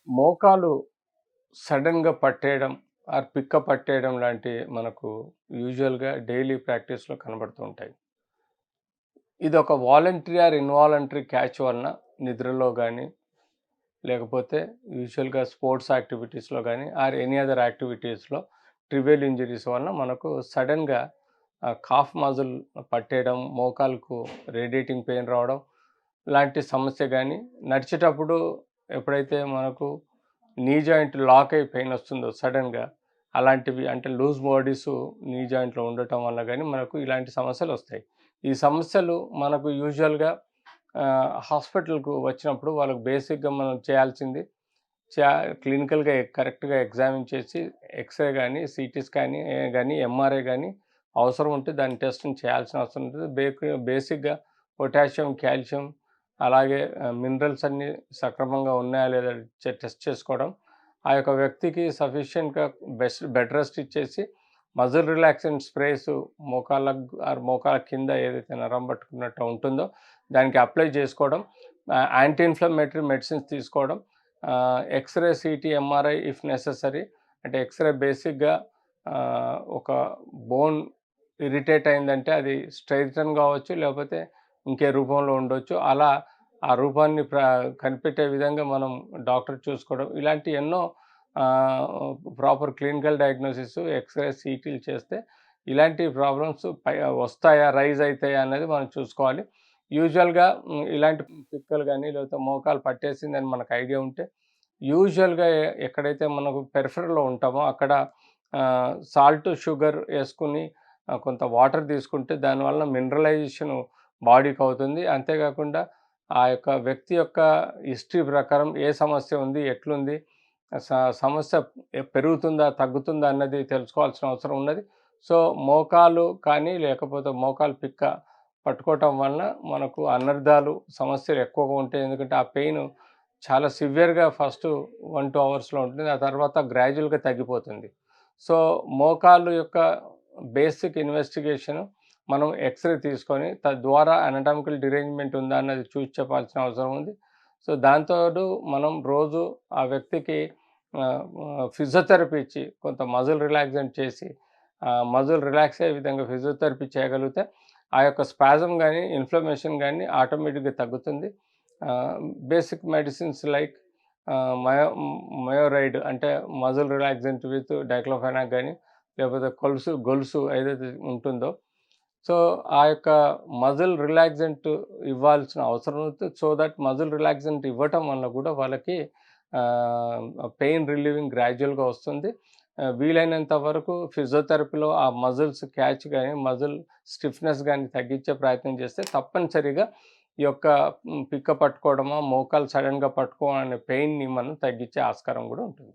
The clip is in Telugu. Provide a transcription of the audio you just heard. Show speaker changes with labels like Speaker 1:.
Speaker 1: మోకాలు సడెన్‌గా పట్టేయడం పిక్క పట్టేయడం లాంటి మనకు యూజువల్‌గా డైలీ ప్రాక్టీస్‌లో కనబడుతూ ఉంటాయి. ఇదొక వాలంటరీ ఆర్ ఇన్వాలంటరీ క్యాచ్ వలన నిద్రలో గానీ, లేకపోతే యూజువల్‌గా స్పోర్ట్స్ యాక్టివిటీస్‌లో గానీ ఆర్ ఎనీ అదర్ యాక్టివిటీస్‌లో ట్రివియల్ ఇంజ్యూరీస్ వలన మనకు సడెన్‌గా కాఫ్ మజిల్ పట్టేయడం, మోకాలుకు రేడియేటింగ్ పెయిన్ రావడం లాంటి సమస్య గానీ, నడిచేటప్పుడు ఎప్పుడైతే మనకు నీ జాయింట్ లాక్ అయ్యి పెయినొస్తుందో సడెన్‌గా, అలాంటివి అంటే లూజ్ బాడీసు నీ జాయింట్‌లో ఉండటం వల్ల గానీ మనకు ఇలాంటి సమస్యలొస్తాయి. ఈ సమస్యలు మనకు యూజువల్‌గా హాస్పిటల్‌కు వచ్చినప్పుడు వాళ్ళకి బేసిక్‌గా మనం చేయాల్సింది క్లినికల్‌గా కరెక్ట్‌గా ఎగ్జామిన్ చేసి ఎక్స్‌రే గానీ, సీటీ స్కాన్ గానీ, ఎంఆర్ఐ గానీ అవసరం ఉంటే దాని టెస్టింగ్ చేయాల్సిన అవసరం ఉంటుంది. బేసిక్‌గా పొటాషియం, కాల్షియం అలాగే మినరల్స్ అన్నీ సక్రమంగా ఉన్నాయా లేదా టెస్ట్ చేసుకోవడం. ఆ యొక్క వ్యక్తికి సఫిషియెంట్‌గా బెడ్ రెస్ట్ ఇచ్చేసి మజిల్ రిలాక్సెంట్ స్ప్రేస్ మోకాళ్ళ కింద ఏదైతే నరం పట్టుకున్నట్టు ఉంటుందో దానికి అప్లై చేసుకోవడం. యాంటీ ఇన్‌ఫ్లమేటరీ మెడిసిన్స్ తీసుకోవడం. X-ray, CT, MRI if necessary అంటే ఎక్స్‌రే బేసిక్‌గా ఒక బోన్ ఇరిటేట్ అయిందంటే అది స్ట్రెయిటన్ కావచ్చు, లేకపోతే ఇంకే రూపంలో ఉండొచ్చు. అలా ఆ రూపాన్ని కనిపెట్టే విధంగా మనం డాక్టర్ చూసుకోవడం. ఇలాంటి ఎన్నో ప్రాపర్ క్లినికల్ డయాగ్నోసిస్, ఎక్స్‌రే, సీటీలు చేస్తే ఇలాంటి ప్రాబ్లమ్స్ వస్తాయా, రైజ్ అయితాయా అనేది మనం చూసుకోవాలి. యూజువల్‌గా ఇలాంటి పిక్కలు గానీ, లేకపోతే మోకాలు పట్టేసిందని మనకు ఐడియా ఉంటే యూజువల్‌గా ఎక్కడైతే మనకు పెరిఫెరల్‌లో ఉంటామో అక్కడ సాల్ట్, షుగర్ యేసుకొని కొంత వాటర్ తీసుకుంటే దానివలన మినరలైజేషన్ బాడీకవుతుంది. అంతేకాకుండా ఆ యొక్క వ్యక్తి యొక్క హిస్టరీ ప్రకారం ఏ సమస్య ఉంది, ఎట్లుంది, స సమస్య పెరుగుతుందా, తగ్గుతుందా అన్నది తెలుసుకోవాల్సిన అవసరం ఉన్నది. సో, మోకాలు కానీ, లేకపోతే మోకాలు పిక్క పట్టుకోవటం వలన మనకు అనర్థాలు, సమస్యలు ఎక్కువగా ఉంటాయి. ఎందుకంటే ఆ పెయిన్ చాలా సివియర్‌గా ఫస్ట్ 1, 2 అవర్స్‌లో ఉంటుంది. ఆ తర్వాత గ్రాడ్యుయల్‌గా తగ్గిపోతుంది. సో, మోకాలు యొక్క బేసిక్ ఇన్వెస్టిగేషన్ మనం ఎక్స్‌రే తీసుకొని తద్వారా అనటామికల్ డిరేంజ్‌మెంట్ ఉందా అన్నది చూసి చెప్పాల్సిన అవసరం ఉంది. సో, దాంతోడు మనం రోజు ఆ వ్యక్తికి ఫిజియోథెరపీ ఇచ్చి కొంత మజిల్ రిలాక్సెంట్ చేసి మజిల్ రిలాక్స్ అయ్యే విధంగా ఫిజియోథెరపీ చేయగలిగితే ఆ యొక్క స్పాజమ్ గానీ, ఇన్‌ఫ్లమేషన్ గానీ ఆటోమేటిక్‌గా తగ్గుతుంది. బేసిక్ మెడిసిన్స్ లైక్ మయోరైడ్ అంటే మజిల్ రిలాక్సెంట్ విత్ డైక్లోఫెనాక్ గానీ, లేకపోతే గొలుసు ఏదైతే ఉంటుందో, సో, ఆ యొక్క మజిల్ రిలాక్సెంట్ ఇవ్వాల్సిన అవసరం ఉంది. సో దట్ మజిల్ రిలాక్సెంట్ ఇవ్వటం వల్ల కూడా వాళ్ళకి పెయిన్ రిలీవింగ్ గ్రాడ్యుయల్‌గా వస్తుంది. వీలైనంత వరకు ఫిజియోథెరపీలో ఆ మజిల్స్ క్యాచ్ గాని, మజిల్ స్టిఫ్‌నెస్ గాని తగ్గించే ప్రయత్నం చేస్తే తప్పనిసరిగా ఈ యొక్క పిక్క పట్టుకోవడమో, మోకాలు సడెన్‌గా పట్టుకోవడం అనే పెయిన్‌ని మనం తగ్గించే ఆస్కారం కూడా ఉంటుంది.